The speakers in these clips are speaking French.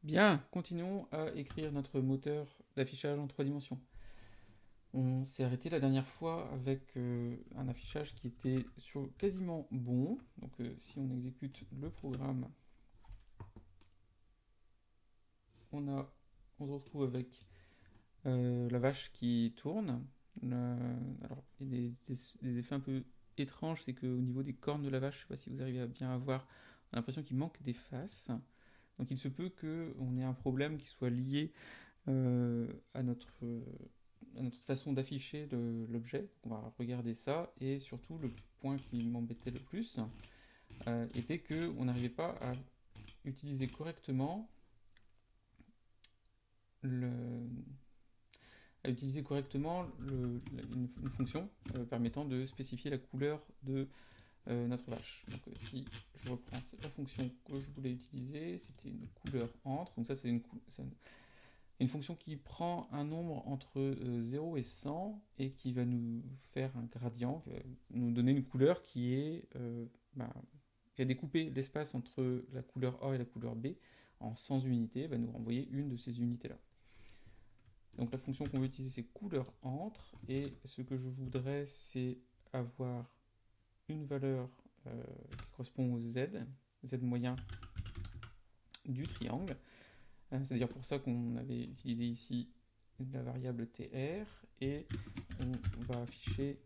Bien, continuons à écrire notre moteur d'affichage en 3 dimensions. On s'est arrêté la dernière fois avec un affichage qui était quasiment bon. Donc si on exécute le programme, on, a, on se retrouve avec la vache qui tourne. Alors, il y a des effets un peu étranges, c'est qu'au niveau des cornes de la vache, je ne sais pas si vous arrivez à bien avoir, on a l'impression qu'il manque des faces. Donc il se peut qu'on ait un problème qui soit lié euh, à, notre, euh, à notre façon d'afficher l'objet. On va regarder ça, et surtout le point qui m'embêtait le plus était qu'on n'arrivait pas à utiliser correctement le, une fonction permettant de spécifier la couleur de notre vache. Donc si je reprends la fonction que je voulais utiliser, c'était une couleur entre. Donc ça c'est une fonction qui prend un nombre entre 0 et 100 et qui va nous faire un gradient, qui va nous donner une couleur qui va découper l'espace entre la couleur A et la couleur B en 100 unités, va nous renvoyer une de ces unités-là. Donc la fonction qu'on veut utiliser, c'est couleur entre, et ce que je voudrais, c'est avoir une valeur qui correspond au Z, Z moyen du triangle. C'est-à-dire pour ça qu'on avait utilisé ici la variable tr, et on va afficher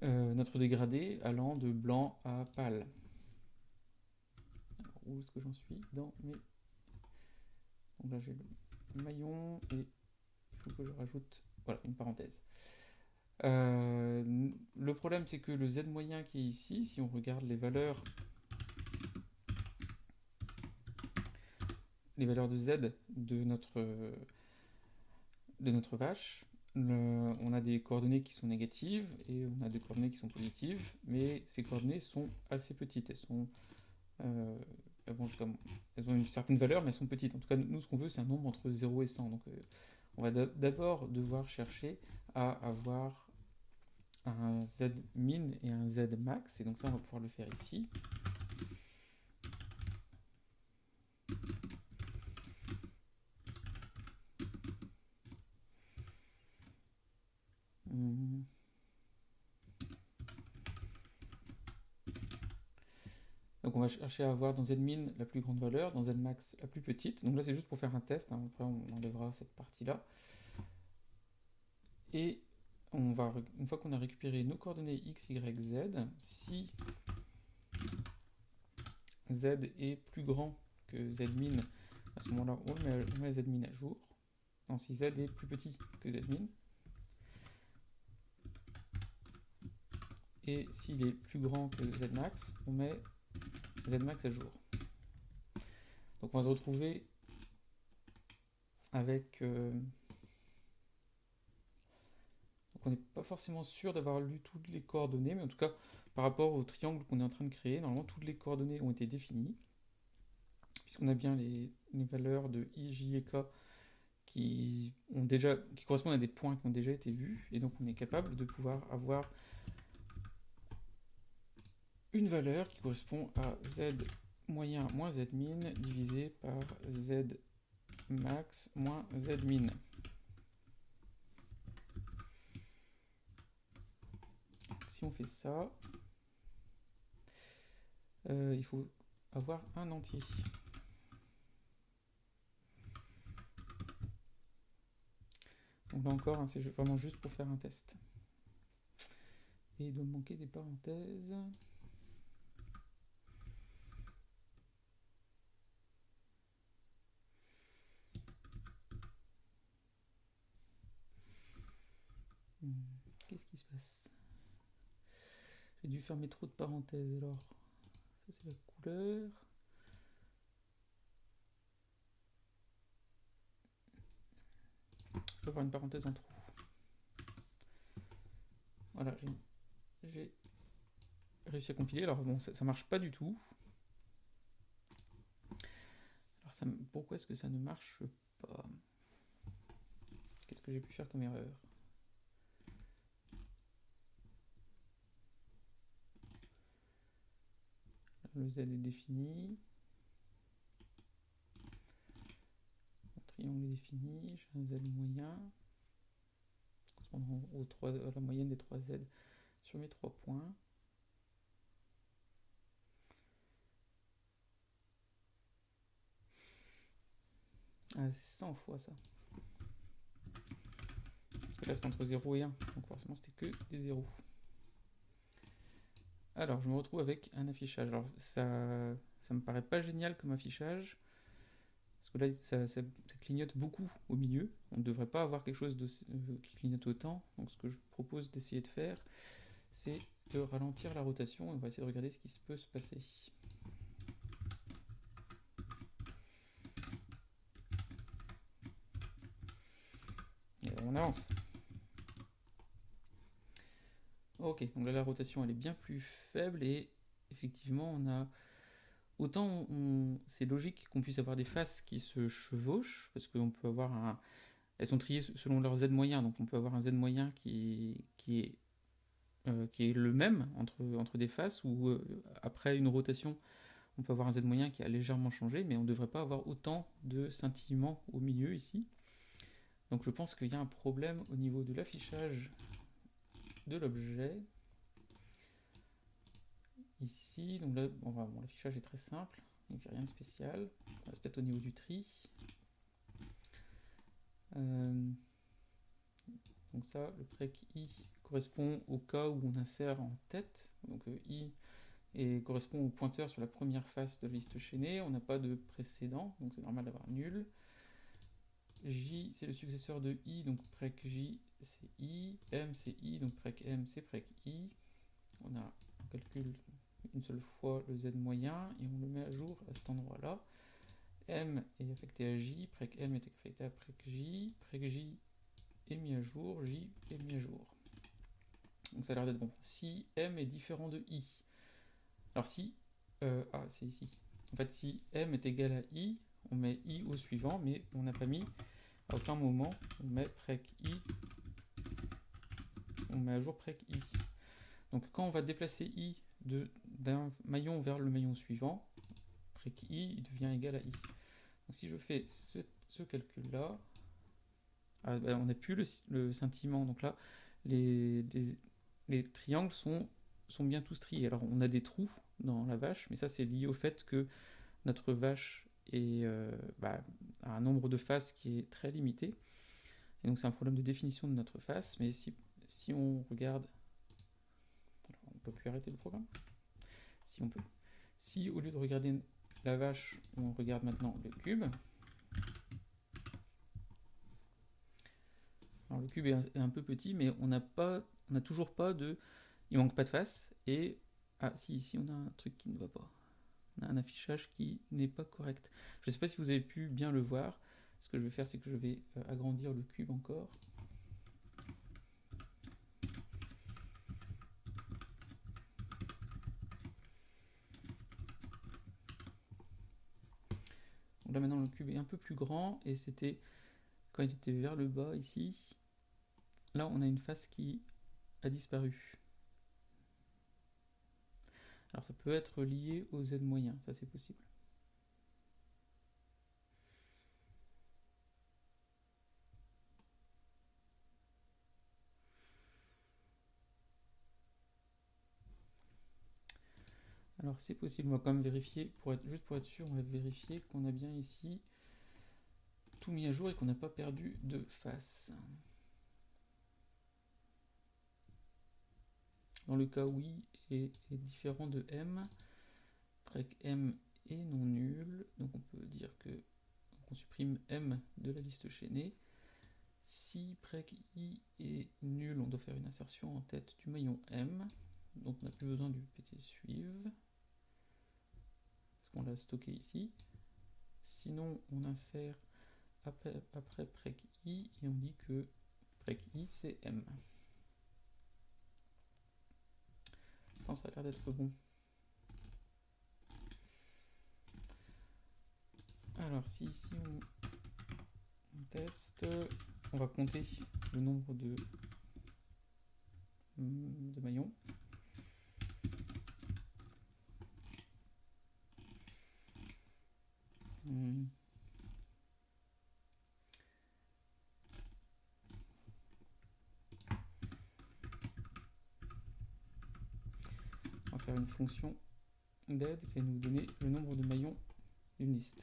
notre dégradé allant de blanc à pâle. Alors, où est-ce que j'en suis dans mes... Donc là j'ai le maillon, et il faut que je rajoute voilà, une parenthèse. Le problème, c'est que le Z moyen qui est ici, si on regarde les valeurs de Z de notre vache, on a des coordonnées qui sont négatives et on a des coordonnées qui sont positives, mais ces coordonnées sont assez petites. Euh, elles ont une certaine valeur, mais elles sont petites. En tout cas, nous, ce qu'on veut, c'est un nombre entre 0 et 100. Donc, on va d'abord devoir chercher à avoir un Z min et un Z max, et donc ça, on va pouvoir le faire ici. Hum. Donc on va chercher à avoir dans Zmin la plus grande valeur, dans Zmax la plus petite. Donc là c'est juste pour faire un test, hein. Après on enlèvera cette partie-là. Et une fois qu'on a récupéré nos coordonnées x, y, z, si z est plus grand que zmin, à ce moment-là on met zmin à jour. Non, si z est plus petit que zmin, et s'il est plus grand que zmax, on met zmax à jour. Donc on va se retrouver avec... donc on n'est pas forcément sûr d'avoir lu toutes les coordonnées, mais en tout cas, par rapport au triangle qu'on est en train de créer, normalement toutes les coordonnées ont été définies, puisqu'on a bien les valeurs de i, j et k qui correspondent à des points qui ont déjà été vus, et donc on est capable de pouvoir avoir une valeur qui correspond à z moyen moins z min divisé par z max moins z min. Si on fait ça, il faut avoir un entier. Donc là encore, hein, c'est vraiment juste pour faire un test. Et il doit me manquer des parenthèses. Qu'est-ce qui se passe? J'ai dû fermer trop de parenthèses alors. Ça c'est la couleur. Je peux avoir une parenthèse en trou. Voilà, j'ai réussi à compiler. Alors bon, ça marche pas du tout. Alors pourquoi est-ce que ça ne marche pas? Qu'est-ce que j'ai pu faire comme erreur? Le Z est défini. triangle est défini, j'ai un z moyen, correspondant à la moyenne des 3 z sur mes 3 points. Ah, c'est 100 fois ça. Parce que là, c'est entre 0 et 1, donc forcément, c'était que des 0. Alors, je me retrouve avec un affichage. Alors, ça me paraît pas génial comme affichage, parce que là, ça clignote beaucoup au milieu. On ne devrait pas avoir quelque chose qui clignote autant. Donc, ce que je propose d'essayer de faire, c'est de ralentir la rotation, et on va essayer de regarder ce qui peut se passer. Et on avance. Ok, donc là la rotation elle est bien plus faible et effectivement on a... Autant c'est logique qu'on puisse avoir des faces qui se chevauchent, parce qu'on peut avoir un... Elles sont triées selon leur Z moyen, donc on peut avoir un Z moyen qui est le même entre des faces, ou après une rotation on peut avoir un Z moyen qui a légèrement changé, mais on ne devrait pas avoir autant de scintillements au milieu ici. Donc je pense qu'il y a un problème au niveau de l'affichage de l'objet. Ici, donc là, bon, l'affichage est très simple, donc il n'y a rien de spécial. On va se mettre au niveau du tri. Donc ça, le prec I correspond au cas où on insère en tête. Donc I correspond au pointeur sur la première face de la liste chaînée. On n'a pas de précédent, donc c'est normal d'avoir nul. J, c'est le successeur de I, donc prec J, c'est I. M, c'est I, donc prec M, c'est prec I. On calcule une seule fois le Z moyen et on le met à jour à cet endroit-là. M est affecté à J, prec M est affecté à prec J est mis à jour, J est mis à jour. Donc ça a l'air d'être bon. Si M est différent de I, alors si, c'est ici. En fait, si M est égal à I, on met I au suivant, mais on n'a pas mis, à aucun moment, on met prec I, on met à jour prec I. Donc quand on va déplacer I d'un maillon vers le maillon suivant, prec I il devient égal à I. Donc si je fais ce calcul-là, on n'a plus le scintillement. Donc là, les triangles sont bien tous triés. Alors on a des trous dans la vache, mais ça c'est lié au fait que notre vache a un nombre de faces qui est très limité. Et donc c'est un problème de définition de notre face. Mais si on regarde... Alors, on ne peut plus arrêter le programme. Si on peut. Si au lieu de regarder la vache, on regarde maintenant le cube. Alors le cube est un peu petit, mais on n'a toujours pas de... Il manque pas de face. Et... Ah si, ici on a un truc qui ne va pas. On a un affichage qui n'est pas correct. Je ne sais pas si vous avez pu bien le voir. Ce que je vais faire, c'est que je vais agrandir le cube encore. Donc là maintenant le cube est un peu plus grand et c'était quand il était vers le bas ici. Là on a une face qui a disparu. Alors ça peut être lié au Z moyen, ça c'est possible. Alors c'est possible, on va quand même vérifier, juste pour être sûr, on va vérifier qu'on a bien ici tout mis à jour et qu'on n'a pas perdu de face. Dans le cas où I est différent de M, prec M est non nul, donc on peut dire qu'on supprime M de la liste chaînée. Si prec I est nul, on doit faire une insertion en tête du maillon M, donc on n'a plus besoin du PT suive, parce qu'on l'a stocké ici. Sinon, on insère après prec I et on dit que prec I c'est M. Attends, ça a l'air d'être bon. Alors si ici on teste, on va compter le nombre de maillons. faire une fonction d'aide qui va nous donner le nombre de maillons d'une liste.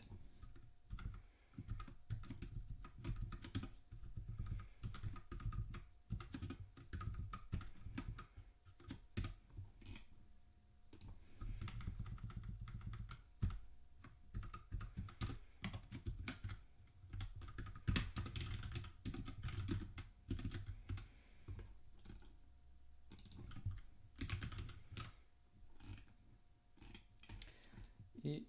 Et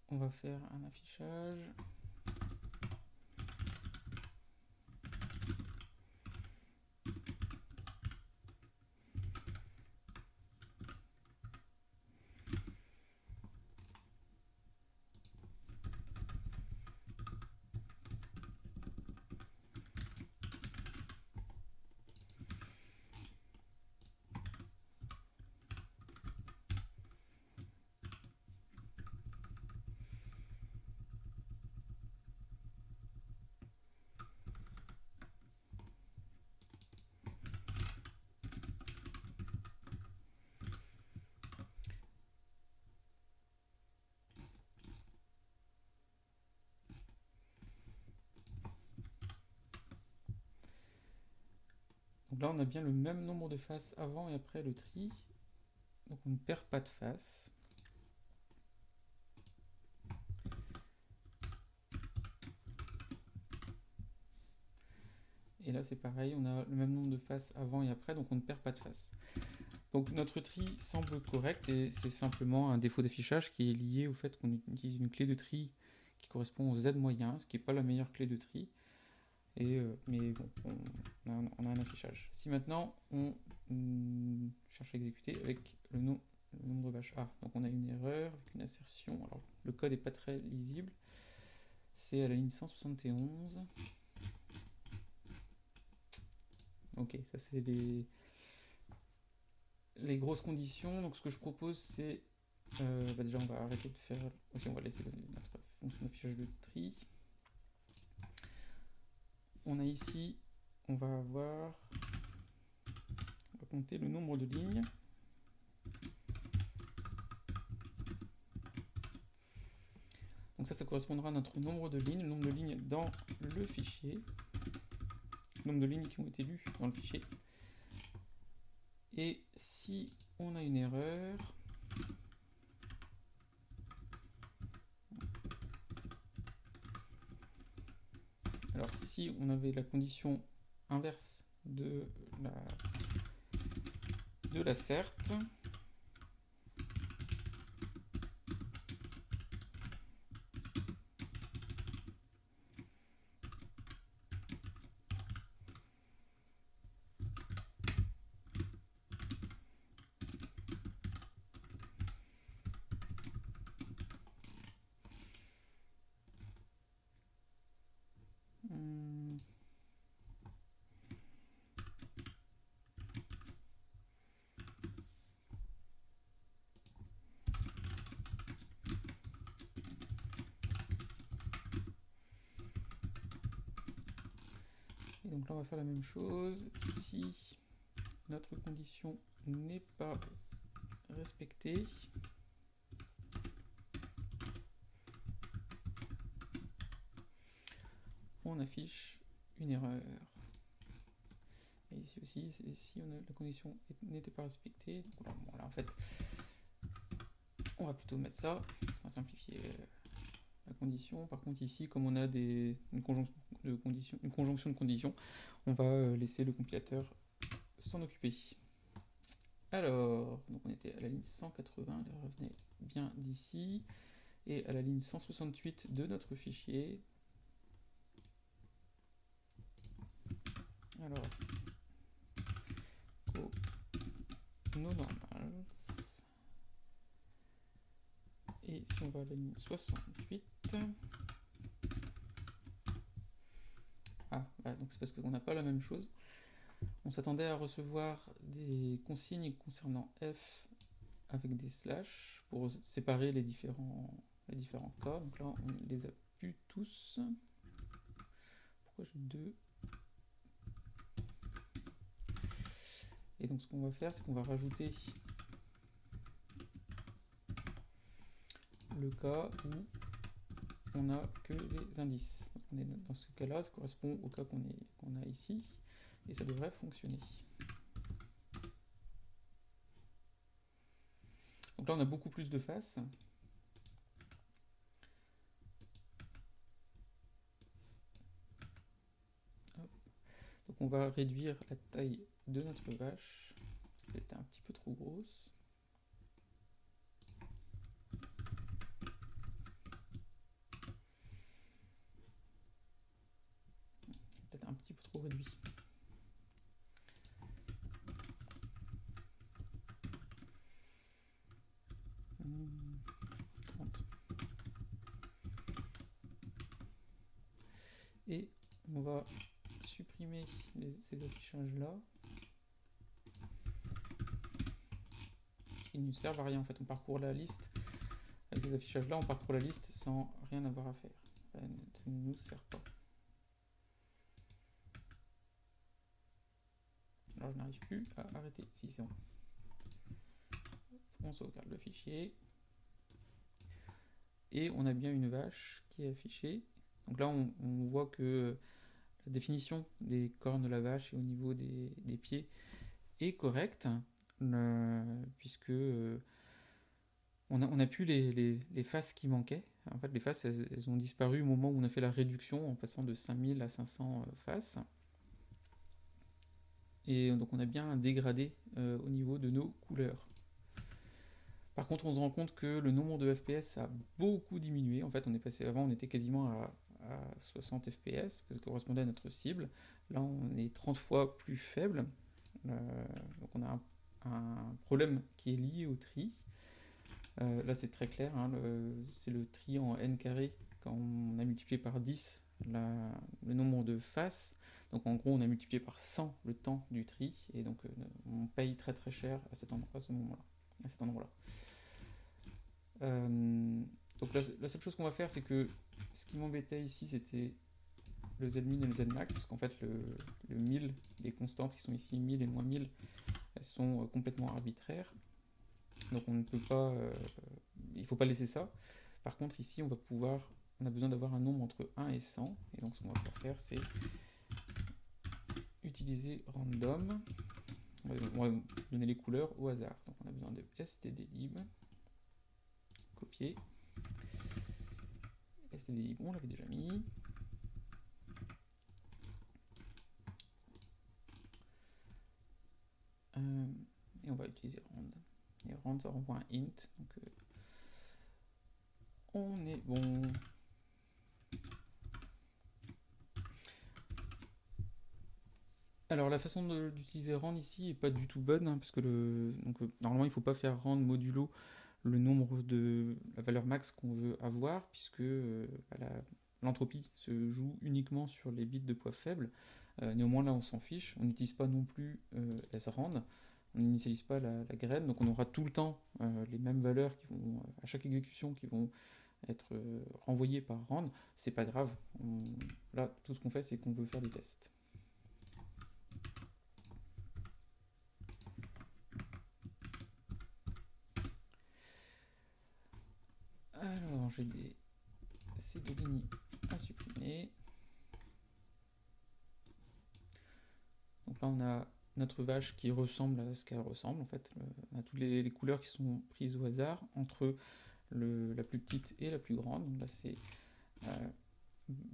on va faire un affichage. Donc là, on a bien le même nombre de faces avant et après le tri. Donc on ne perd pas de face. Et là, c'est pareil, on a le même nombre de faces avant et après, donc on ne perd pas de face. Donc notre tri semble correct et c'est simplement un défaut d'affichage qui est lié au fait qu'on utilise une clé de tri qui correspond au Z moyen, ce qui n'est pas la meilleure clé de tri. Mais bon, on a un affichage. Si maintenant on cherche à exécuter avec le nombre de vaches. Ah, donc on a une erreur avec une assertion. Alors le code n'est pas très lisible. C'est à la ligne 171. Ok, ça c'est les grosses conditions. Donc ce que je propose c'est déjà on va arrêter de faire. Aussi on va laisser notre fonction d'affichage de tri. On a ici, on va compter le nombre de lignes. Donc ça correspondra à notre nombre de lignes, le nombre de lignes dans le fichier, le nombre de lignes qui ont été lues dans le fichier. Et si on a une erreur, alors si on avait la condition inverse de la cert, et donc là on va faire la même chose. Si notre condition n'est pas respectée, on affiche une erreur. Et ici aussi, si la condition n'était pas respectée, donc là en fait, on va plutôt mettre ça, on va simplifier la condition. Par contre ici, comme on a une conjonction de conditions, on va laisser le compilateur s'en occuper. Alors, donc on était à la ligne 180, elle revenait bien d'ici, et à la ligne 168 de notre fichier. Alors, no normals. Et si on va à la ligne 68, donc c'est parce qu'on n'a pas la même chose. On s'attendait à recevoir des consignes concernant f avec des slash pour séparer les différents cas. Donc là, on les a plus tous. Pourquoi j'ai 2 ? Et donc ce qu'on va faire, c'est qu'on va rajouter le cas où on n'a que les indices. Donc on est dans ce cas-là, ça correspond au cas qu'on a ici, et ça devrait fonctionner. Donc là, on a beaucoup plus de faces. Hop. Donc on va réduire la taille de notre vache, parce qu'elle était un petit peu trop grosse. Peut-être un petit peu trop réduit. 30. Et on va supprimer ces affichages-là. Ils ne servent à rien en fait. On parcourt la liste. Avec ces affichages-là, on parcourt la liste sans rien avoir à faire. Ça ne nous sert pas. Alors je n'arrive plus à arrêter. Si, c'est bon. On sauvegarde le fichier. Et on a bien une vache qui est affichée. Donc là, on voit que la définition des cornes de la vache et au niveau des pieds est correcte, puisque on a plus les faces qui manquaient. En fait, les faces, elles ont disparu au moment où on a fait la réduction en passant de 5000 à 500 faces. Et donc on a bien un dégradé au niveau de nos couleurs. Par contre, on se rend compte que le nombre de FPS a beaucoup diminué. En fait, avant, on était quasiment à 60 FPS, parce que ça correspondait à notre cible. Là, on est 30 fois plus faible. Donc on a un problème qui est lié au tri. Là, c'est très clair. Hein, c'est le tri en n carré quand on a multiplié par 10 le nombre de faces. Donc en gros, on a multiplié par 100 le temps du tri. Et donc, on paye très très cher à cet endroit-là. Donc la seule chose qu'on va faire, c'est que ce qui m'embêtait ici, c'était le Zmin et le Zmax, parce qu'en fait le 1000, les constantes qui sont ici, 1000 et moins 1000, elles sont complètement arbitraires. Donc on ne peut pas, il ne faut pas laisser ça. Par contre ici, on a besoin d'avoir un nombre entre 1 et 100, et donc ce qu'on va pouvoir faire, c'est utiliser random. On va donner les couleurs au hasard. Donc on a besoin de stdlib, copier. stdlib, on l'avait déjà mis. Et on va utiliser rand. Et rand, ça renvoie un int. Donc on est bon. Alors la façon d'utiliser rand ici est pas du tout bonne, hein, parce que normalement il ne faut pas faire rand modulo le nombre de la valeur max qu'on veut avoir, puisque l'entropie se joue uniquement sur les bits de poids faible. Néanmoins là on s'en fiche, on n'utilise pas non plus srand, on n'initialise pas la graine, donc on aura tout le temps les mêmes valeurs qui vont, à chaque exécution, qui vont être renvoyées par rand. C'est pas grave, là tout ce qu'on fait, c'est qu'on veut faire des tests. Alors j'ai ces deux lignes à supprimer. Donc là on a notre vache qui ressemble à ce qu'elle ressemble en fait. On a toutes les couleurs qui sont prises au hasard entre la plus petite et la plus grande. Donc là c'est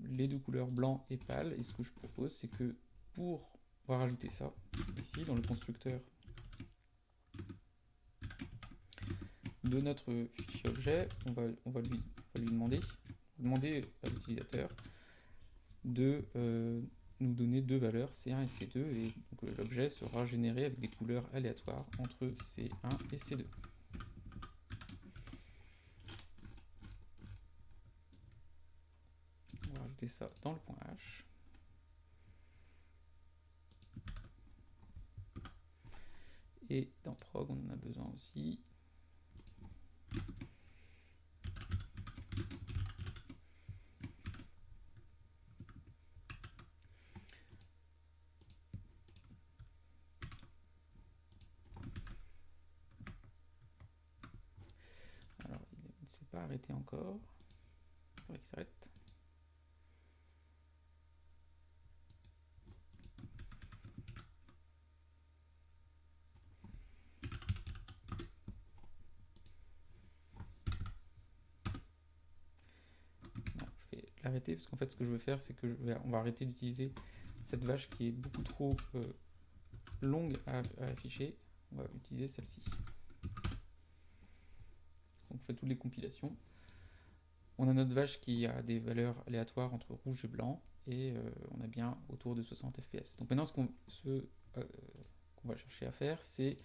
les deux couleurs blanc et pâle. Et ce que je propose, c'est que on va rajouter ça ici dans le constructeur de notre fichier objet. On va lui demander à l'utilisateur de nous donner deux valeurs, C1 et C2, et donc l'objet sera généré avec des couleurs aléatoires entre C1 et C2. On va rajouter ça dans le point H. Et dans prog, on en a besoin aussi. pas arrêté encore. Il faudrait qu'il s'arrête. Non, je vais l'arrêter parce qu'en fait, ce que je veux faire, c'est que on va arrêter d'utiliser cette vache qui est beaucoup trop longue à afficher. On va utiliser celle-ci. Donc, on fait toutes les compilations. On a notre vache qui a des valeurs aléatoires entre rouge et blanc, et on a bien autour de 60 fps. Donc maintenant, ce qu'on va chercher à faire, c'est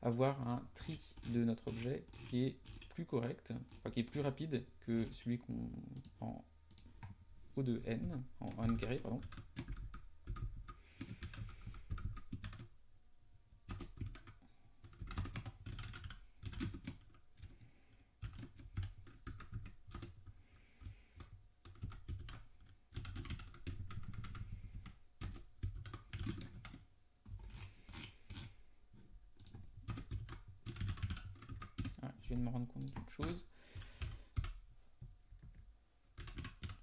avoir un tri de notre objet qui est plus correct, enfin qui est plus rapide que celui qu'on en O de n, en n carré, pardon. Ah, je viens de me rendre compte d'une chose,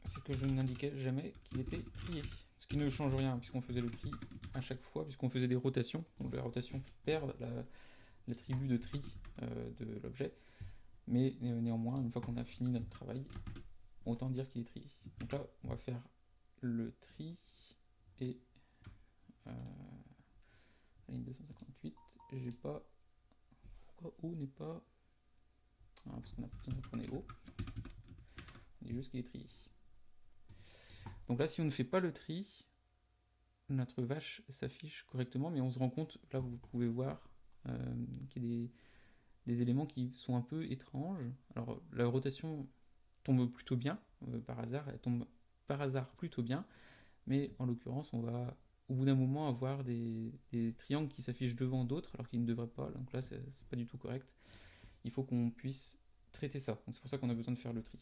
c'est que je n'indiquais jamais qu'il était trié. Ce qui ne change rien puisqu'on faisait le tri à chaque fois, puisqu'on faisait des rotations. Donc la rotation perd l'attribut de tri de l'objet. Mais néanmoins, une fois qu'on a fini notre travail, autant dire qu'il est trié. Donc là, on va faire le tri et la ligne 258, j'ai pas. Pourquoi O n'est pas. Ah, parce qu'on a pas besoin de retourner O. On dit juste qu'il est trié. Donc là, si on ne fait pas le tri, notre vache s'affiche correctement, mais on se rend compte, là vous pouvez voir qu'il y a des éléments qui sont un peu étranges. Alors la rotation tombe plutôt bien, par hasard, elle tombe par hasard plutôt bien, mais en l'occurrence on va au bout d'un moment avoir des triangles qui s'affichent devant d'autres alors qu'ils ne devraient pas, donc là c'est pas du tout correct. Il faut qu'on puisse traiter ça, donc c'est pour ça qu'on a besoin de faire le tri.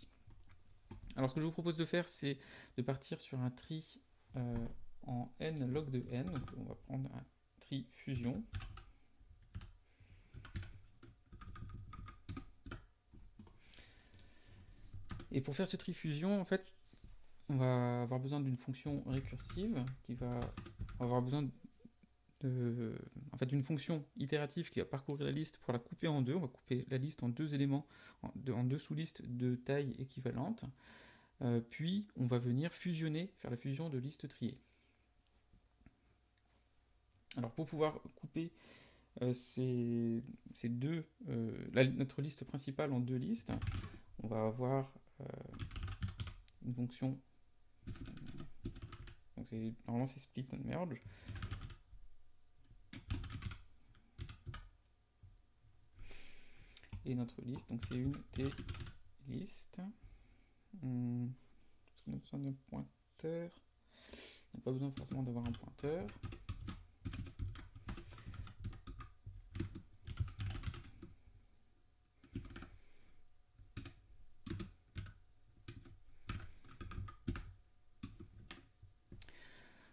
Alors ce que je vous propose de faire, c'est de partir sur un tri en n log de n, donc on va prendre un tri fusion. Et pour faire ce tri fusion, en fait, on va avoir besoin d'une fonction récursive qui va avoir besoin d'une fonction itérative qui va parcourir la liste pour la couper en deux. On va couper la liste en deux éléments, en deux sous-listes de taille équivalente. Puis on va venir fusionner, faire la fusion de listes triées. Alors pour pouvoir couper notre liste principale en deux listes, on va avoir une fonction. Donc normalement c'est split and merge. Et notre liste, donc c'est une t-list. Est-ce qu'on a besoin d'un pointeur? On n'a pas besoin forcément d'avoir un pointeur.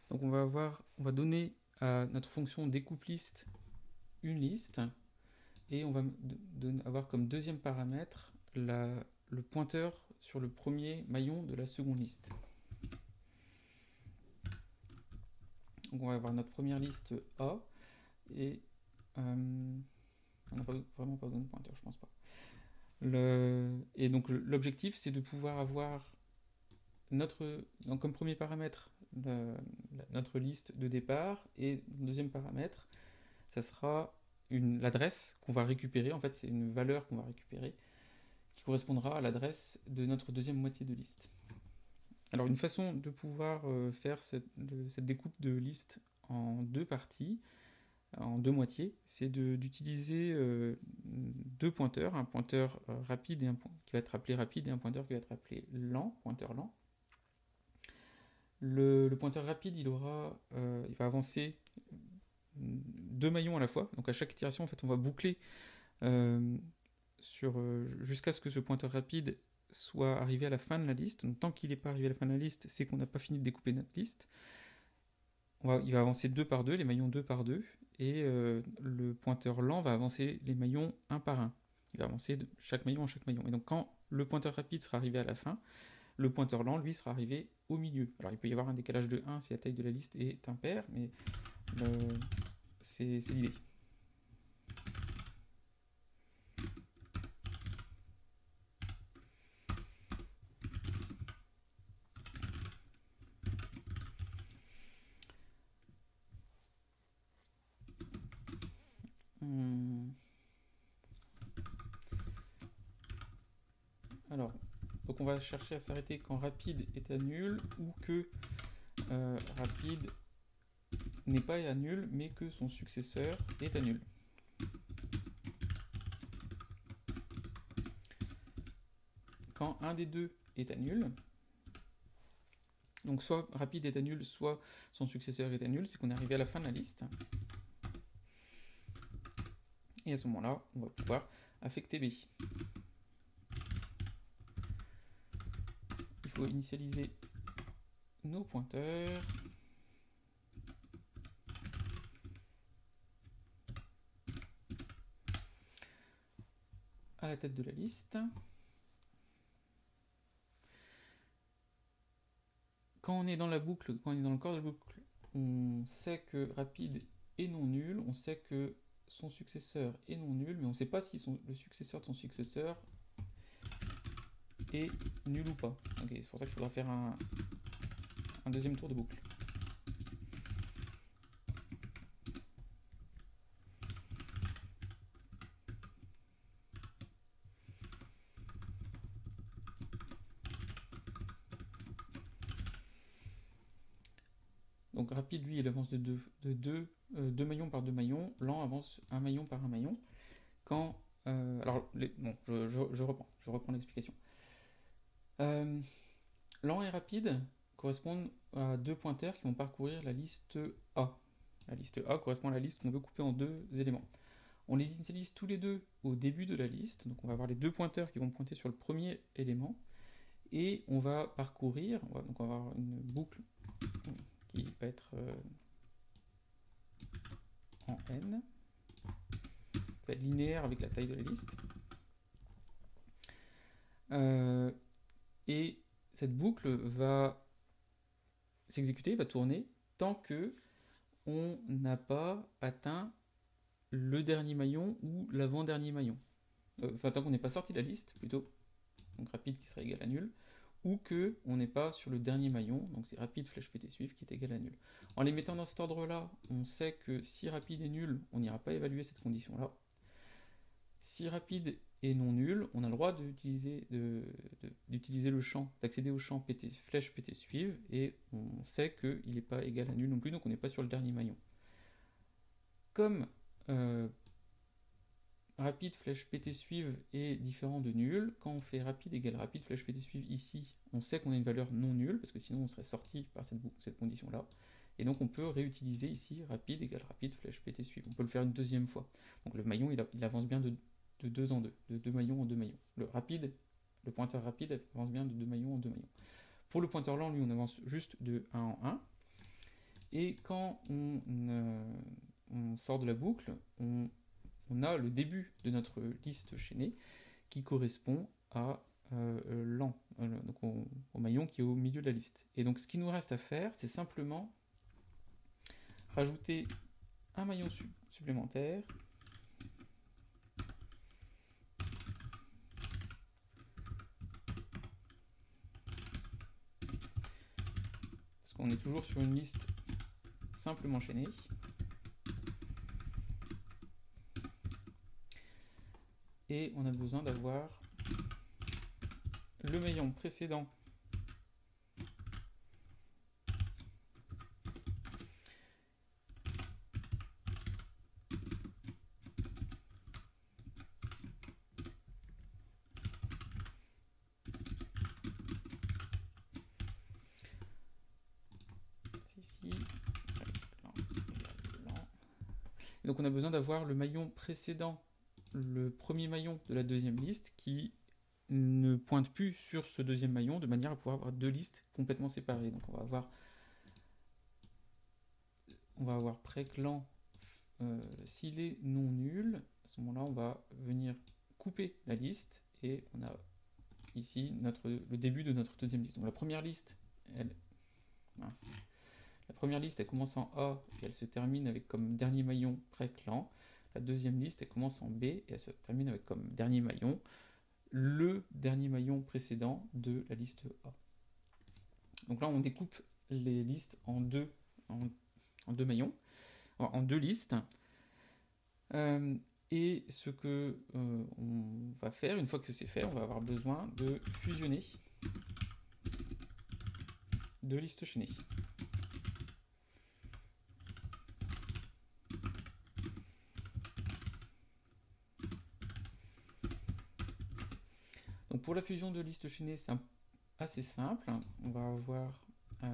Donc on va donner à notre fonction découpe-liste une liste, et on va avoir comme deuxième paramètre le pointeur sur le premier maillon de la seconde liste. Donc on va avoir notre première liste A, et on n'a vraiment pas besoin de pointeur, je pense pas. Et donc l'objectif, c'est de pouvoir avoir donc comme premier paramètre notre liste de départ, et deuxième paramètre, ça sera l'adresse qu'on va récupérer. En fait, c'est une valeur qu'on va récupérer qui correspondra à l'adresse de notre deuxième moitié de liste. Alors une façon de pouvoir faire cette découpe de liste en deux parties, en deux moitiés, c'est d'utiliser deux pointeurs, un pointeur rapide qui va être appelé rapide, et un pointeur qui va être appelé lent, pointeur lent. Le pointeur rapide, il va avancer deux maillons à la fois. Donc à chaque itération, en fait, on va boucler jusqu'à ce que ce pointeur rapide soit arrivé à la fin de la liste. Donc tant qu'il n'est pas arrivé à la fin de la liste, c'est qu'on n'a pas fini de découper notre liste. Il va avancer deux par deux, les maillons deux par deux, et le pointeur lent va avancer les maillons un par un. Il va avancer de chaque maillon à chaque maillon. Et donc quand le pointeur rapide sera arrivé à la fin, le pointeur lent, lui, sera arrivé au milieu. Alors il peut y avoir un décalage de 1 si la taille de la liste est impaire, mais c'est l'idée. Alors, donc on va chercher à s'arrêter quand rapide est à nul ou que rapide n'est pas à nul mais que son successeur est à nul. Quand un des deux est à nul, donc soit rapide est à nul, soit son successeur est à nul, c'est qu'on est arrivé à la fin de la liste. Et à ce moment-là, on va pouvoir affecter B. Il faut initialiser nos pointeurs. À la tête de la liste. Quand on est dans la boucle, quand on est dans le corps de la boucle, on sait que rapide est non nul, on sait que son successeur est non nul, mais on ne sait pas si le successeur de son successeur est nul ou pas. Okay, c'est pour ça qu'il faudra faire un deuxième tour de boucle. Donc rapide, lui, il avance de 2 maillons par 2 maillons. Lent avance un maillon par un maillon. Quand... alors, bon, je reprends l'explication. Lent et rapide correspondent à deux pointeurs qui vont parcourir la liste A. La liste A correspond à la liste qu'on veut couper en deux éléments. On les initialise tous les deux au début de la liste, donc on va avoir les deux pointeurs qui vont pointer sur le premier élément, et on va parcourir, donc on va avoir une boucle qui va être en n, qui va être linéaire avec la taille de la liste. Et cette boucle va s'exécuter, va tourner, tant que on n'a pas atteint le dernier maillon ou l'avant-dernier maillon. Enfin, tant qu'on n'est pas sorti de la liste, plutôt, donc rapide qui serait égal à nul, ou que on n'est pas sur le dernier maillon, donc c'est rapide flèche pt suivre qui est égal à nul. En les mettant dans cet ordre-là, on sait que si rapide est nul, on n'ira pas évaluer cette condition-là. Si rapide est non nul, on a le droit d'utiliser le champ, d'accéder au champ pt, flèche pt suivre, et on sait qu'il n'est pas égal à nul non plus, donc on n'est pas sur le dernier maillon. Comme rapide flèche pt suivre est différent de nul, quand on fait rapide égale rapide flèche pt suivre ici, on sait qu'on a une valeur non nulle, parce que sinon on serait sorti par cette condition-là. Et donc on peut réutiliser ici rapide égale rapide flèche pt suivre. On peut le faire une deuxième fois. Donc le maillon il avance bien de 2 en 2, de 2 maillons en 2 maillons. Le pointeur rapide avance bien de 2 maillons en 2 maillons. Pour le pointeur lent, lui, on avance juste de 1 en 1. Et quand on sort de la boucle, on a le début de notre liste chaînée qui correspond à lent, donc au maillon qui est au milieu de la liste. Et donc ce qui nous reste à faire, c'est simplement rajouter un maillon supplémentaire parce qu'on est toujours sur une liste simplement chaînée. Et on a besoin d'avoir le maillon précédent ici. Donc on a besoin d'avoir le maillon précédent, le premier maillon de la deuxième liste qui ne pointe plus sur ce deuxième maillon de manière à pouvoir avoir deux listes complètement séparées. Donc on va avoir préclan s'il est non nul. À ce moment-là, on va venir couper la liste et on a ici le début de notre deuxième liste. Donc la première liste, mince. La première liste, elle commence en A et elle se termine avec comme dernier maillon pré-clan. La deuxième liste, elle commence en B et elle se termine avec comme dernier maillon le dernier maillon précédent de la liste A. Donc là, on découpe les listes en deux maillons, en deux listes. Et ce que on va faire, une fois que c'est fait, on va avoir besoin de fusionner deux listes chaînées. Donc pour la fusion de listes chaînées, c'est assez simple. On va avoir... je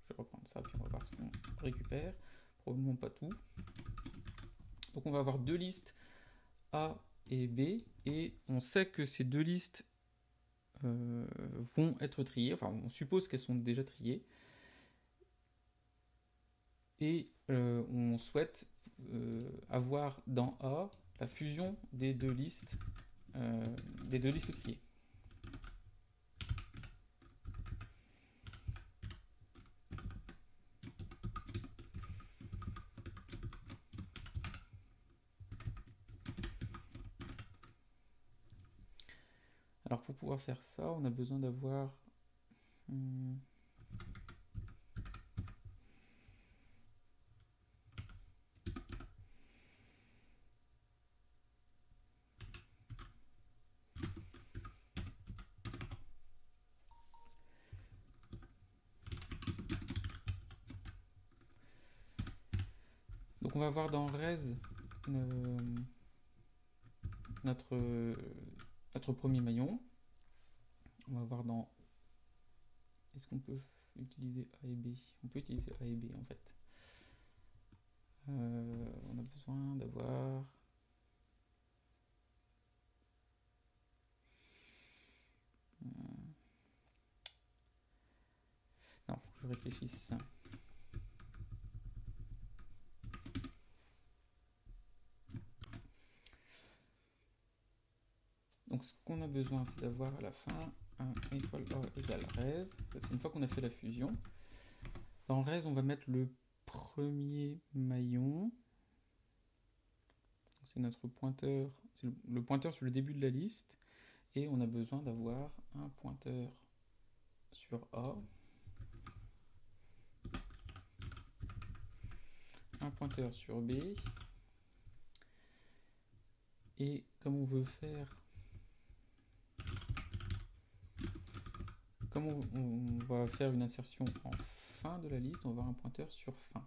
vais reprendre ça, puis on va voir ce qu'on récupère. Probablement pas tout. Donc on va avoir deux listes A et B, et on sait que ces deux listes vont être triées, enfin on suppose qu'elles sont déjà triées, et on souhaite avoir dans A la fusion des deux listes triées. Alors pour pouvoir faire ça, on a besoin d'avoir donc on va avoir dans res notre premier maillon. On va voir dans... Est-ce qu'on peut utiliser A et B? On peut utiliser A et B en fait. On a besoin d'avoir... Non, faut que je réfléchisse. Donc ce qu'on a besoin, c'est d'avoir à la fin un étoile A égale res. C'est une fois qu'on a fait la fusion. Dans res, on va mettre le premier maillon. C'est notre pointeur, c'est le pointeur sur le début de la liste. Et on a besoin d'avoir un pointeur sur A. Un pointeur sur B. Et comme on veut faire... Comme on va faire une insertion en fin de la liste, on va avoir un pointeur sur fin.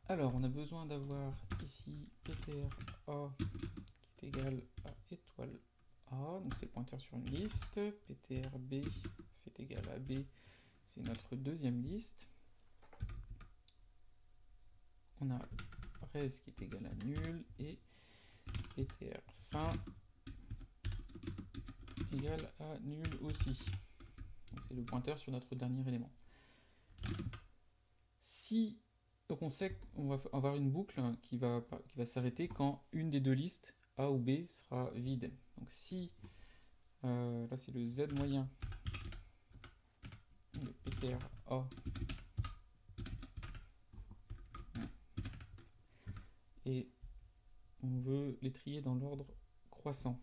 Alors, on a besoin d'avoir ici ptr A qui est égal à étoile A, donc c'est le pointeur sur une liste. Ptr B, c'est égal à B, c'est notre deuxième liste. On a res qui est égal à nul et ptr fin égal à nul aussi. C'est le pointeur sur notre dernier élément. Si donc on sait qu'on va avoir une boucle qui va s'arrêter quand une des deux listes A ou B sera vide. Donc si là c'est le Z moyen, le ptr A et on veut les trier dans l'ordre croissant.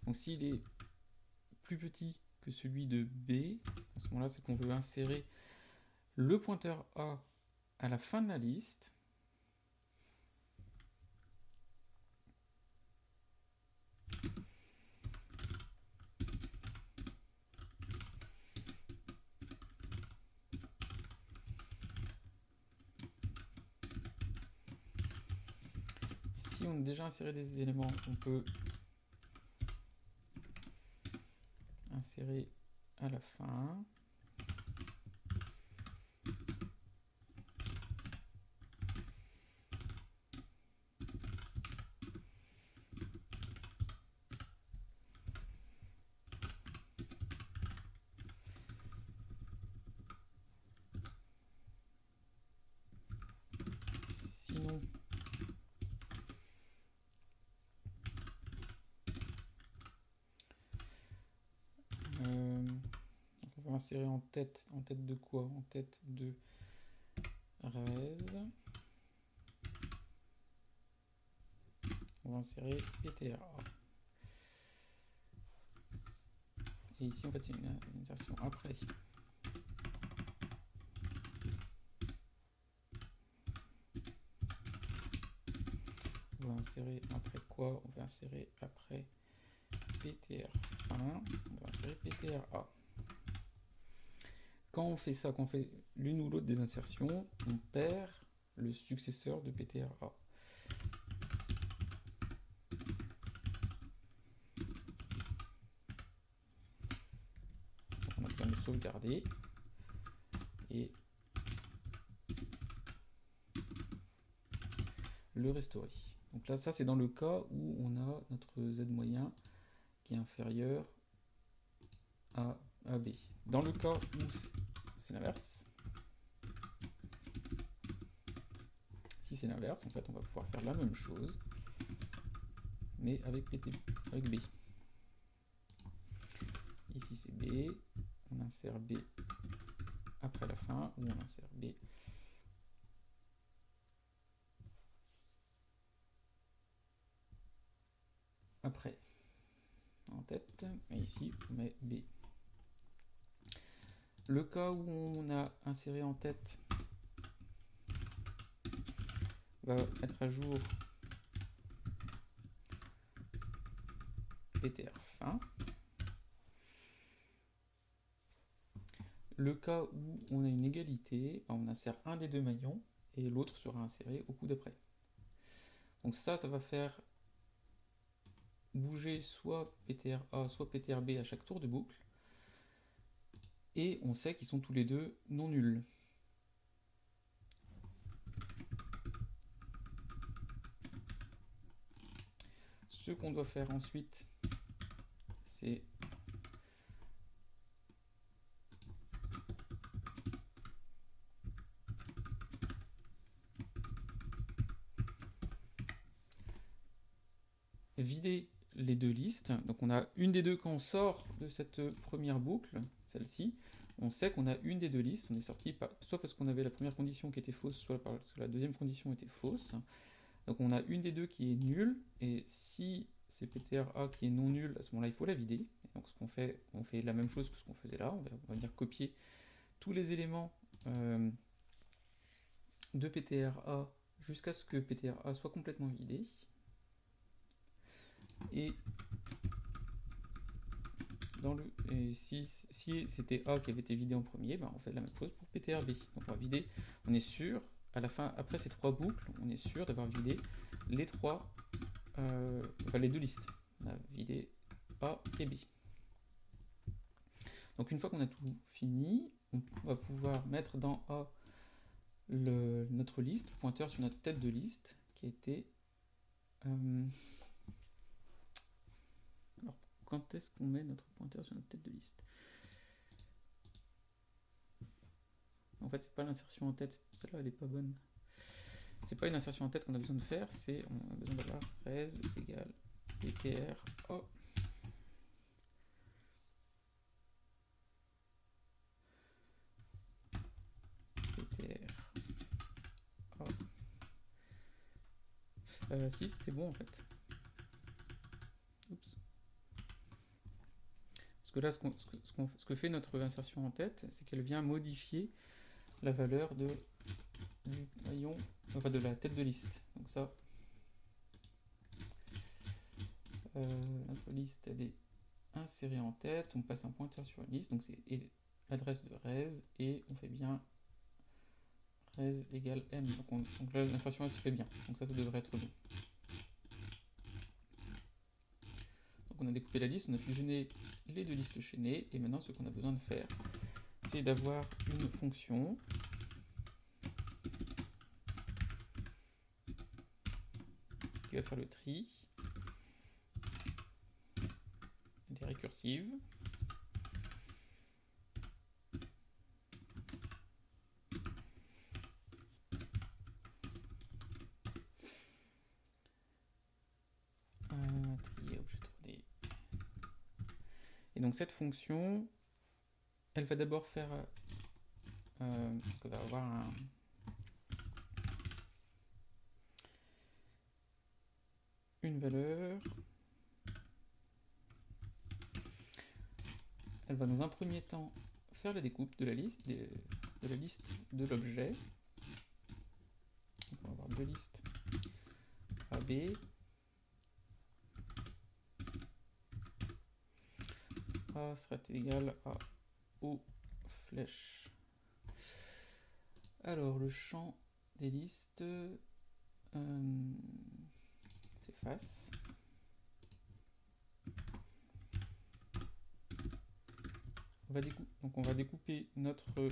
Donc s'il est plus petit que celui de B, à ce moment-là, c'est qu'on veut insérer le pointeur A à la fin de la liste. Si on a déjà inséré des éléments, on peut insérer à la fin. Sinon, on va insérer en tête de quoi? En tête de res. On va insérer PTRA. Et ici, en fait, c'est une insertion après. On va insérer après quoi? On va insérer après PTR fin. On va insérer PTRA. Quand on fait ça, quand on fait l'une ou l'autre des insertions, on perd le successeur de PTRA. On a besoin de sauvegarder et le restaurer. Donc là, ça c'est dans le cas où on a notre Z moyen qui est inférieur à B. Dans le cas où c'est l'inverse, si c'est l'inverse, en fait, on va pouvoir faire la même chose, mais avec B. Ici c'est B, on insère B après la fin, ou on insère B après en tête, et ici on met B. Le cas où on a inséré en tête va mettre à jour PTR fin. Le cas où on a une égalité, on insère un des deux maillons et l'autre sera inséré au coup d'après. Donc ça va faire bouger soit PTRA soit PTRB à chaque tour de boucle. Et on sait qu'ils sont tous les deux non nuls. Ce qu'on doit faire ensuite, c'est vider les deux listes. Donc on a une des deux quand on sort de cette première boucle, celle-ci. On sait qu'on a une des deux listes. On est sorti soit parce qu'on avait la première condition qui était fausse, soit parce que la deuxième condition était fausse. Donc on a une des deux qui est nulle. Et si c'est PTRA qui est non nul, à ce moment-là, il faut la vider. Et donc ce qu'on fait, on fait la même chose que ce qu'on faisait là. On va venir copier tous les éléments de PTRA jusqu'à ce que PTRA soit complètement vidé. Et si c'était A qui avait été vidé en premier, on fait la même chose pour PTRB. Donc on va vider, on est sûr, à la fin, après ces trois boucles, on est sûr d'avoir vidé les les deux listes. On a vidé A et B. Donc une fois qu'on a tout fini, on va pouvoir mettre dans A notre liste, pointeur sur notre tête de liste, qui était... Alors, quand est-ce qu'on met notre pointeur sur notre tête de liste? En fait, c'est pas l'insertion en tête, celle-là elle est pas bonne. C'est pas une insertion en tête qu'on a besoin de faire, c'est on a besoin d'avoir res égale ptr o. ptr o. Si, c'était bon en fait. Oups. Parce que là, ce que fait notre insertion en tête, c'est qu'elle vient modifier la valeur du maillon, enfin de la tête de liste. Donc ça, notre liste, elle est insérée en tête, on passe un pointeur sur une liste, donc c'est l'adresse de res, et on fait bien res égale m. Donc là, l'insertion elle se fait bien, donc ça devrait être bon. Donc on a découpé la liste, on a fusionné les deux listes chaînées, et maintenant ce qu'on a besoin de faire, c'est d'avoir une fonction qui va faire le tri, elle est récursive. Trier objet 3D. Et donc cette fonction, elle va d'abord faire, elle va avoir une valeur. Elle va dans un premier temps faire la découpe de la liste de l'objet. On va avoir deux listes AB. A sera égal à O flèche. Alors le champ des listes s'efface. Donc on va découper notre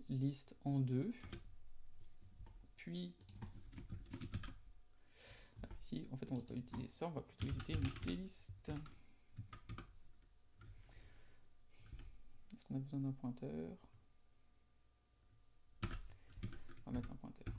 liste en deux, puis ici en fait on va pas utiliser ça, on va plutôt utiliser une playlist. Est-ce qu'on a besoin d'un pointeur? On va mettre un pointeur.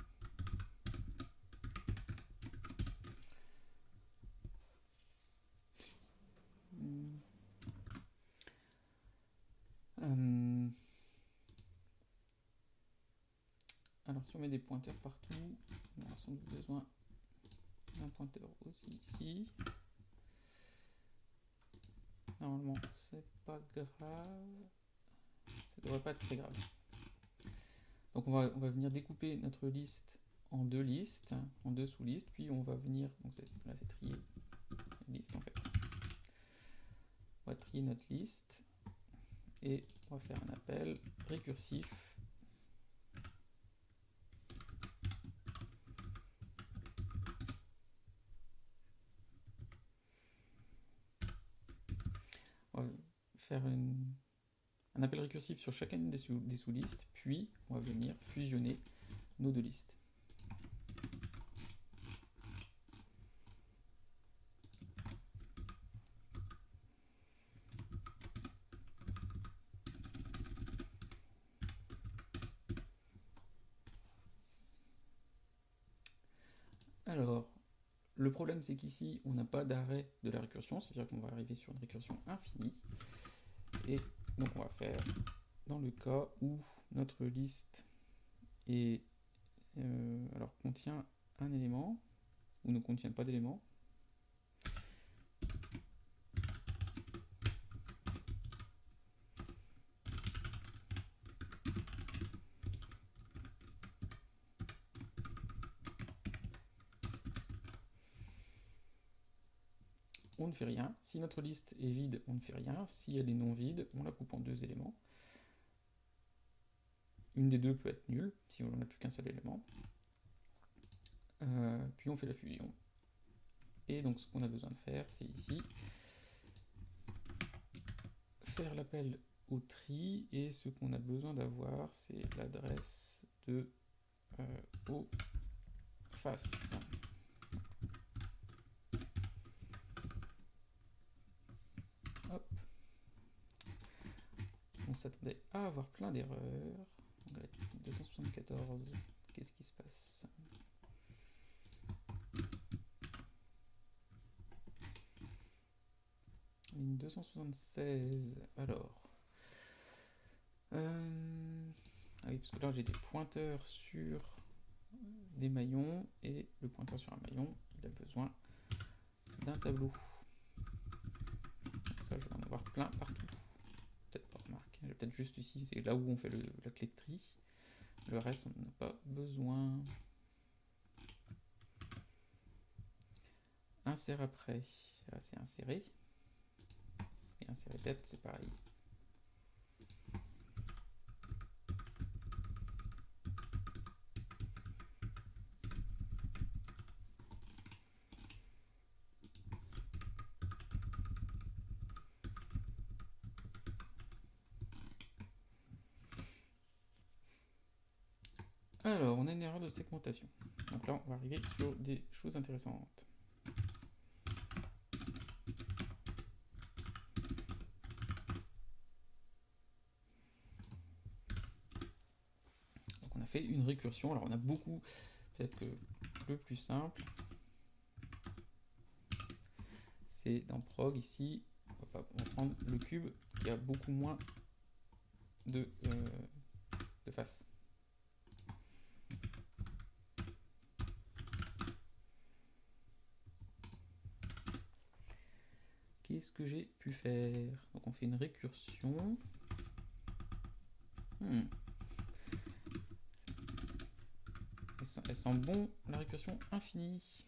Alors si on met des pointeurs partout, on aura sans doute besoin d'un pointeur aussi ici. Normalement c'est pas grave, ça devrait pas être très grave. Donc on va venir découper notre liste en deux listes, en deux sous-listes, puis on va venir, donc là c'est trier une liste en fait. On va trier notre liste et on va faire un appel récursif. On va faire un appel récursif sur chacune des sous-listes, puis on va venir fusionner nos deux listes. Alors, le problème c'est qu'ici on n'a pas d'arrêt de la récursion, c'est-à-dire qu'on va arriver sur une récursion infinie. Et donc on va faire dans le cas où notre liste est, alors contient un élément ou ne contient pas d'élément. On ne fait rien. Si notre liste est vide, on ne fait rien. Si elle est non vide, on la coupe en deux éléments. Une des deux peut être nulle, si on n'a plus qu'un seul élément. Puis on fait la fusion. Et donc ce qu'on a besoin de faire, c'est ici, faire l'appel au tri, et ce qu'on a besoin d'avoir, c'est l'adresse de au face. Hop. On s'attendait à avoir plein d'erreurs. 274, qu'est-ce qui se passe? Ligne 276, alors. Ah oui, parce que là j'ai des pointeurs sur des maillons, et le pointeur sur un maillon, il a besoin d'un tableau. Ça, je vais en avoir plein partout. Peut-être pas, remarque. J'ai peut-être juste ici, c'est là où on fait la clé de tri. Le reste, on n'en a pas besoin. Insère après, là c'est insérer. Et insérer tête, c'est pareil. Alors, on a une erreur de segmentation. Donc là, on va arriver sur des choses intéressantes. Donc on a fait une récursion. Alors on a beaucoup, peut-être que le plus simple, c'est dans prog ici. On va prendre le cube qui a beaucoup moins de faces. Qu'est-ce que j'ai pu faire? Donc on fait une récursion. Elle sent bon la récursion infinie.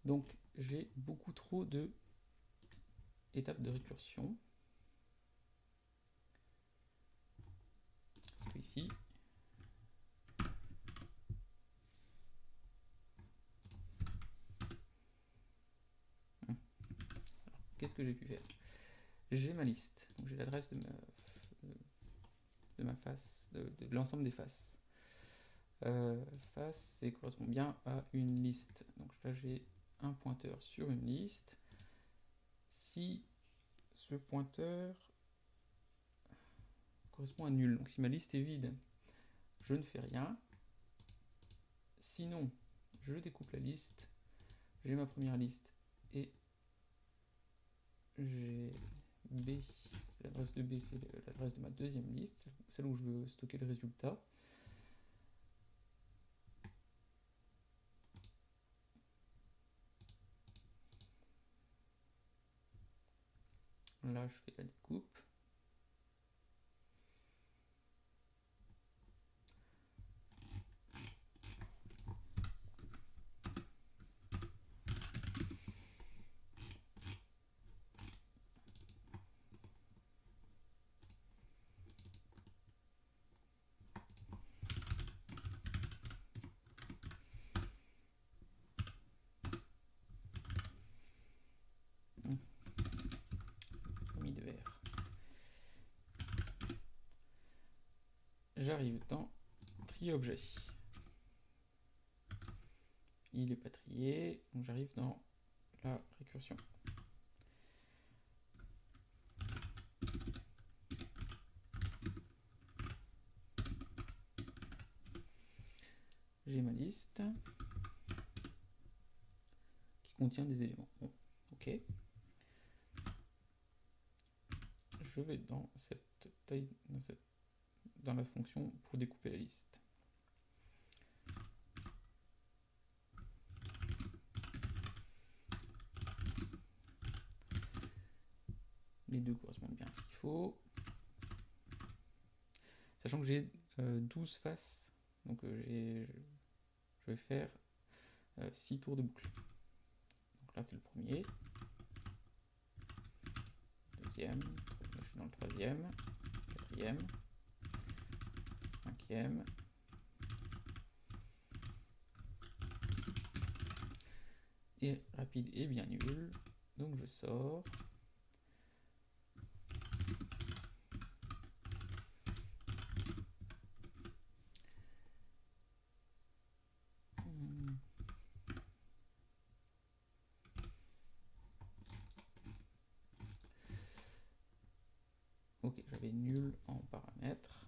Donc j'ai beaucoup trop de étapes de récursion. Parce que ici, qu'est-ce que j'ai pu faire? J'ai ma liste, donc j'ai l'adresse de ma face, de l'ensemble des faces. Face, ça correspond bien à une liste. Donc là, j'ai un pointeur sur une liste. Si ce pointeur correspond à nul, donc si ma liste est vide, je ne fais rien. Sinon, je découpe la liste. J'ai ma première liste et j'ai B. L'adresse de B, c'est l'adresse de ma deuxième liste, celle où je veux stocker le résultat. Là, je fais la découpe. Mis de vert. J'arrive dans trier objet. Il est pas trié, donc j'arrive dans la récursion. J'ai ma liste qui contient des éléments. Bon, ok. Je vais dans cette taille, dans la fonction pour découper la liste. Les deux correspondent bien à ce qu'il faut. Sachant que j'ai 12 faces, donc je vais faire 6 tours de boucle. Donc là c'est le premier, deuxième, je suis dans le troisième, quatrième, cinquième, et rapide et bien nul, donc je sors. Ok, j'avais nul en paramètres.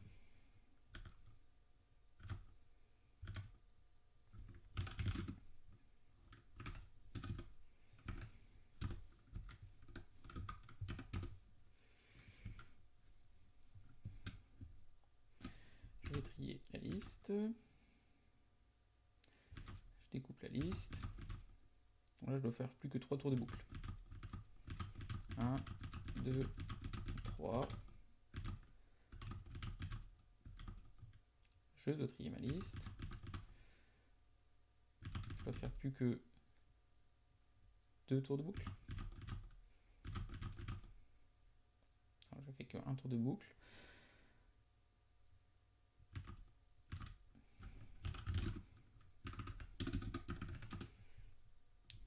Je vais trier la liste. Je découpe la liste. Donc là, je dois faire plus que 3 tours de boucle. 1, 2, 3. Je dois trier ma liste. Je dois faire plus que 2 tours de boucle. Alors, je fais que 1 tour de boucle.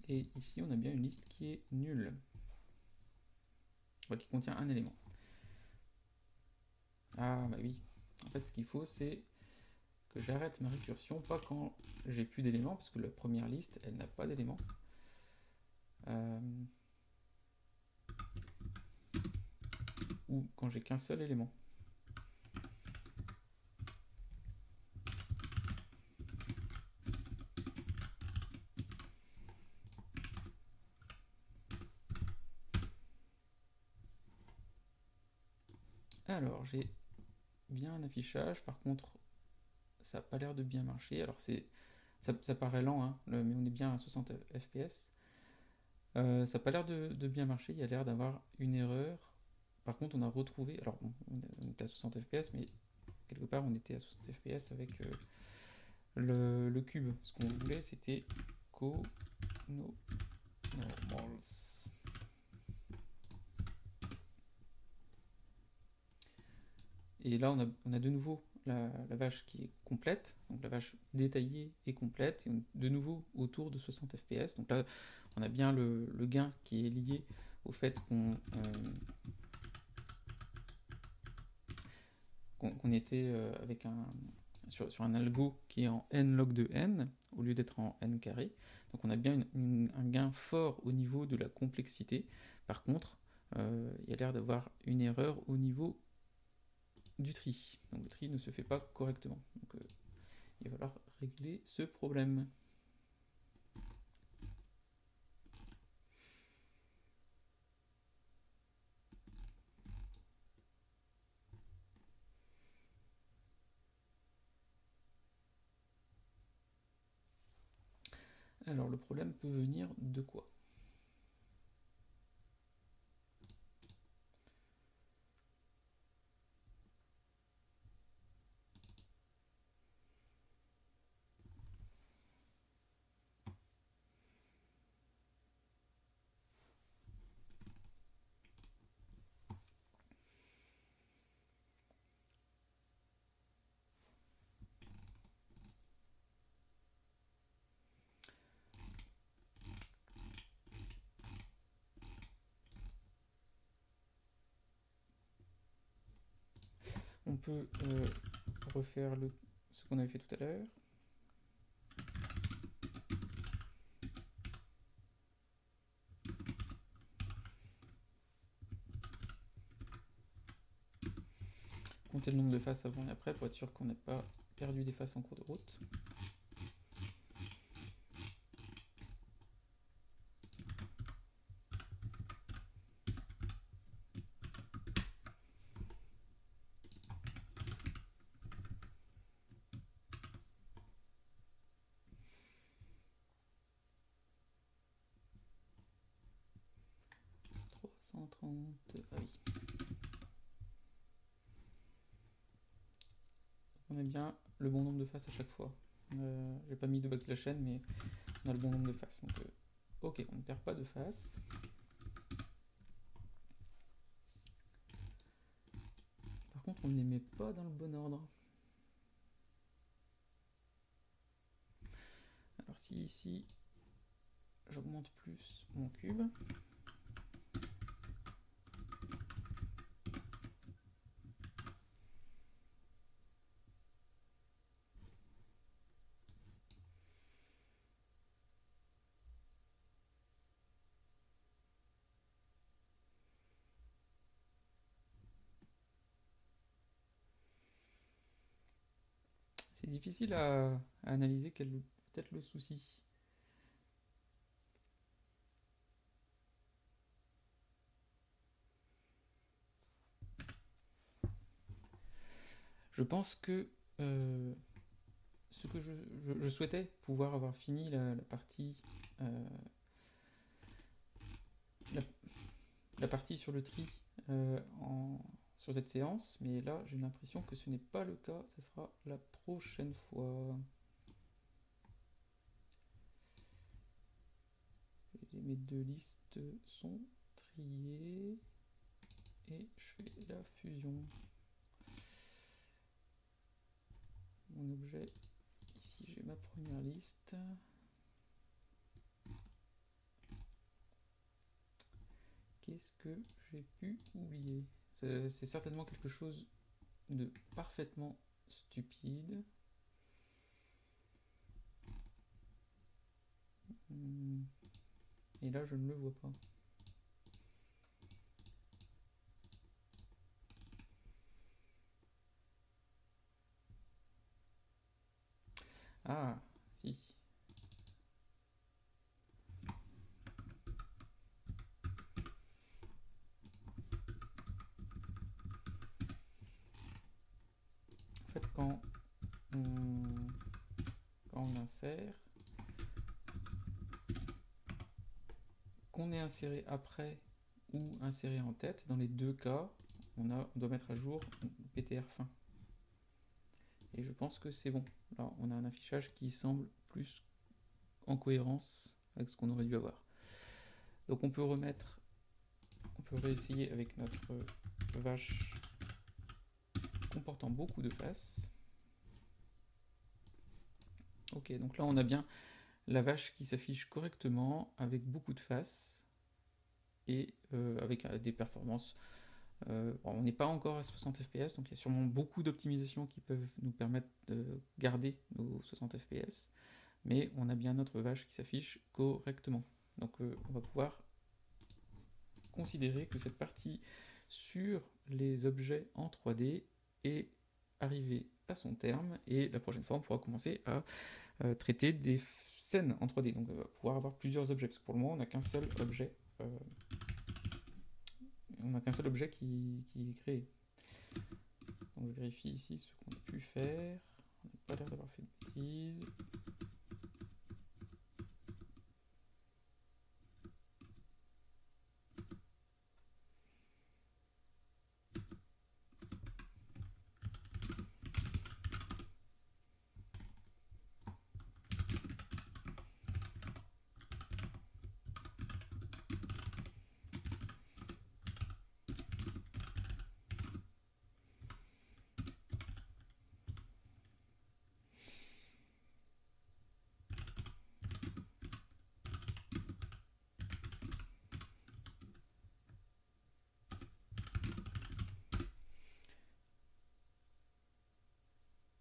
Et ici, on a bien une liste qui est nulle. Qui contient un élément. Ah bah oui. En fait, ce qu'il faut, c'est que j'arrête ma récursion, pas quand j'ai plus d'éléments, parce que la première liste, elle n'a pas d'éléments. Euh, ou quand j'ai qu'un seul élément. Alors, j'ai bien un affichage, par contre, ça n'a pas l'air de bien marcher. Alors, ça paraît lent, hein, mais on est bien à 60 fps. Ça n'a pas l'air de bien marcher, il y a l'air d'avoir une erreur. Par contre, on a retrouvé. Alors, bon, on était à 60 fps, mais quelque part, on était à 60 fps avec le cube. Ce qu'on voulait, c'était coNo normals. Et là, on a de nouveau la vache qui est complète, donc la vache détaillée et complète, et de nouveau autour de 60 fps. Donc là, on a bien le gain qui est lié au fait qu'on était avec sur un algo qui est en n log de n au lieu d'être en n carré. Donc on a bien un gain fort au niveau de la complexité. Par contre, il y a l'air d'avoir une erreur au niveau du tri. Donc le tri ne se fait pas correctement. Donc il va falloir régler ce problème. Alors le problème peut venir de quoi? On peut refaire ce qu'on avait fait tout à l'heure. Compter le nombre de faces avant et après pour être sûr qu'on n'ait pas perdu des faces en cours de route. Ah oui. On a bien le bon nombre de faces à chaque fois. J'ai pas mis de backslash n, mais on a le bon nombre de faces. Donc, ok, on ne perd pas de faces. Par contre, on ne les met pas dans le bon ordre. Alors si ici, j'augmente plus mon cube. C'est difficile à analyser quel est peut-être le souci. Je pense que ce que je souhaitais pouvoir avoir fini la partie la, la partie sur le tri sur cette séance, mais là j'ai l'impression que ce n'est pas le cas, ça sera la prochaine fois. Mes deux listes sont triées et je fais la fusion. Mon objet, ici j'ai ma première liste. Qu'est-ce que j'ai pu oublier? C'est certainement quelque chose de parfaitement stupide. Et là, je ne le vois pas. Ah, si. En fait, quand on insère, qu'on est inséré après ou inséré en tête, dans les deux cas, on doit mettre à jour PTR fin. Et je pense que c'est bon. Là, on a un affichage qui semble plus en cohérence avec ce qu'on aurait dû avoir. Donc on peut réessayer avec notre vache comportant beaucoup de faces. Ok, donc là on a bien la vache qui s'affiche correctement avec beaucoup de faces et avec des performances. On n'est pas encore à 60 fps, donc il y a sûrement beaucoup d'optimisations qui peuvent nous permettre de garder nos 60 fps, mais on a bien notre vache qui s'affiche correctement. Donc on va pouvoir considérer que cette partie sur les objets en 3D est arrivée à son terme, et la prochaine fois on pourra commencer à traiter des scènes en 3D. Donc on va pouvoir avoir plusieurs objets, parce que pour le moment on n'a qu'un seul objet. Qui est créé. Donc je vérifie ici ce qu'on a pu faire. On n'a pas l'air d'avoir fait de bêtises.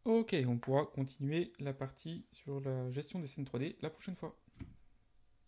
Ok, on pourra continuer la partie sur la gestion des scènes 3D la prochaine fois.